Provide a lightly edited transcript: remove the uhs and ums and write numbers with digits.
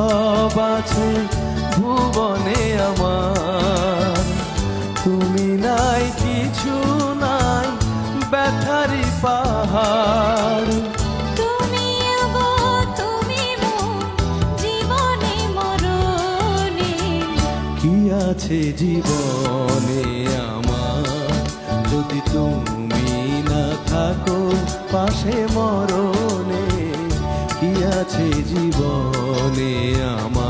সব আছে ভুবনে আমার, তুমি নাই কিছু নাই ব্যথারি পাহাড়। তুমি গো তুমি মোর জীবনে মরণে, কি আছে জীবনে আমার যদি তুমি না থাকো পাশে মরণে, কি আছে জীবনে আমার।